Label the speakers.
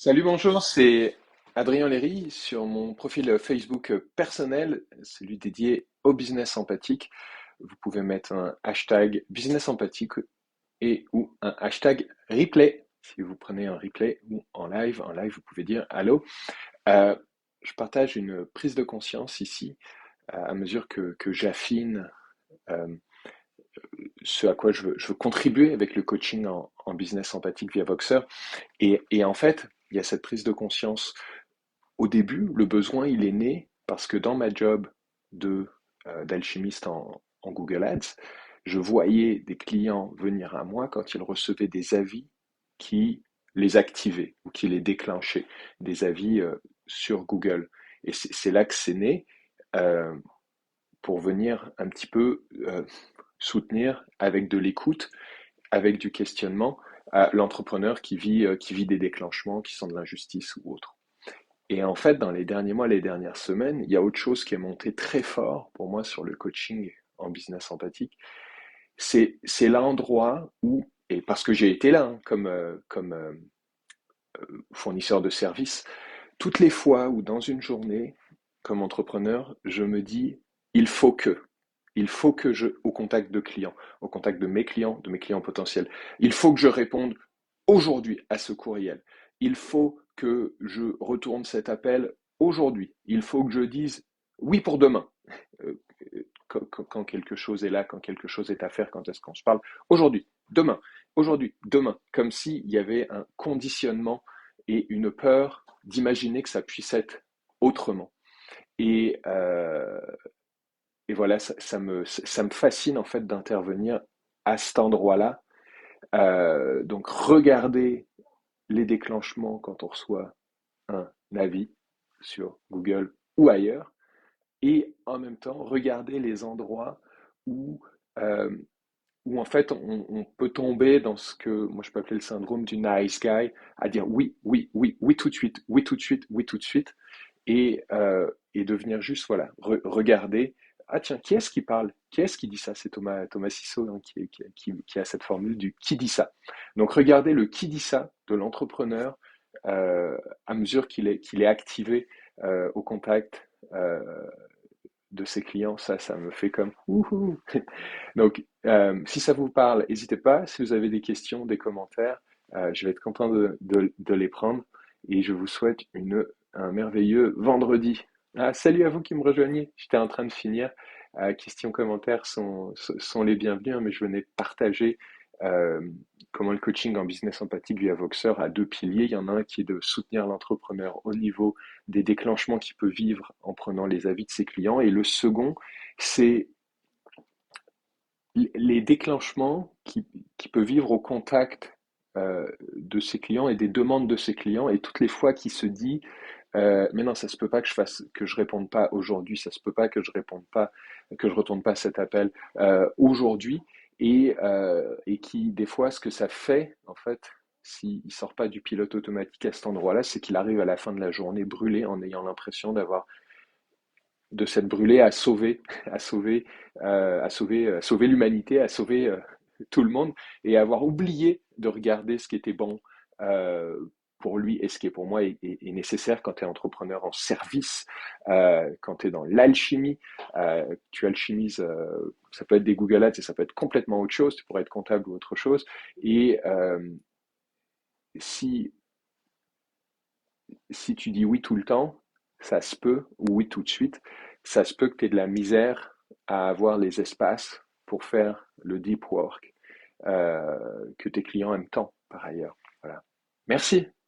Speaker 1: Salut, bonjour, c'est Adrien Léry sur mon profil Facebook personnel, celui dédié au business empathique. Vous pouvez mettre un hashtag business empathique et ou un hashtag replay. Si vous prenez un replay ou en live, vous pouvez dire allô. Euh, je partage une prise de conscience ici à mesure que j'affine euh, ce à quoi je veux contribuer avec le coaching en business empathique via Voxer. Et en fait, il y a cette prise de conscience. Au début, le besoin, il est né parce que dans ma job de d'alchimiste en Google Ads, je voyais des clients venir à moi quand ils recevaient des avis qui les activaient ou qui les déclenchaient, des avis sur Google. Et c'est là que c'est né euh, pour venir un petit peu soutenir avec de l'écoute, avec du questionnement, l'entrepreneur qui vit des déclenchements qui sont de l'injustice ou autre. Et en fait, dans les derniers mois, les dernières semaines, il y a autre chose qui est monté très fort pour moi sur le coaching en business empathique. C'est l'endroit où, et parce que j'ai été là hein, comme fournisseur de services, toutes les fois où dans une journée, comme entrepreneur, je me dis, il faut que, il faut que je, au contact de clients, au contact de mes clients potentiels, il faut que je réponde aujourd'hui à ce courriel. Il faut que je retourne cet appel aujourd'hui. Il faut que je dise oui pour demain. Euh, quand quelque chose est là, quand quelque chose est à faire, quand est-ce qu'on se parle aujourd'hui, demain, comme s'il y avait un conditionnement et une peur d'imaginer que ça puisse être autrement. Et, euh, et voilà, ça me fascine en fait d'intervenir à cet endroit-là. Donc regarder les déclenchements quand on reçoit un avis sur Google ou ailleurs, et en même temps regarder les endroits où, euh, où en fait on peut tomber dans ce que moi je peux appeler le syndrome du nice guy, à dire oui, oui, oui, oui tout de suite, oui tout de suite, oui tout de suite, et devenir juste, voilà, regarder, ah tiens, qui est-ce qui parle? Qui est-ce qui dit ça? C'est Thomas Sisso hein, qui a cette formule du qui dit ça. Donc regardez le qui dit ça de l'entrepreneur à mesure qu'il est activé au contact de ses clients, ça me fait comme ouhou. Donc, si ça vous parle, n'hésitez pas. Si vous avez des questions, des commentaires, je vais être content de les prendre. Et je vous souhaite un merveilleux vendredi. Ah, salut à vous qui me rejoignez. J'étais en train de finir. Questions, commentaires sont les bienvenus, hein, mais je venais partager euh, comment le coaching en business empathique via Voxer a deux piliers. Il y en a un qui est de soutenir l'entrepreneur au niveau des déclenchements qu'il peut vivre en prenant les avis de ses clients. Et le second, c'est les déclenchements qui peut vivre au contact de ses clients et des demandes de ses clients, et toutes les fois qu'il se dit mais non, ça se peut pas que je réponde pas aujourd'hui, ça se peut pas que je réponde pas, que je retourne pas cet appel aujourd'hui, et qui des fois ce que ça fait en fait, s'il sort pas du pilote automatique à cet endroit-là, c'est qu'il arrive à la fin de la journée brûlé en ayant l'impression d'avoir de s'être brûlé à sauver l'humanité, à sauver tout le monde, et avoir oublié de regarder ce qui était bon euh, pour lui et ce qui est pour moi est nécessaire quand tu es entrepreneur en service, quand tu es dans l'alchimie, tu alchimises, ça peut être des Google Ads et ça peut être complètement autre chose, tu pourrais être comptable ou autre chose, et si si tu dis oui tout le temps, ça se peut, ou oui tout de suite, ça se peut que tu aies de la misère à avoir les espaces pour faire le deep work que tes clients aiment tant, par ailleurs. Voilà. Merci.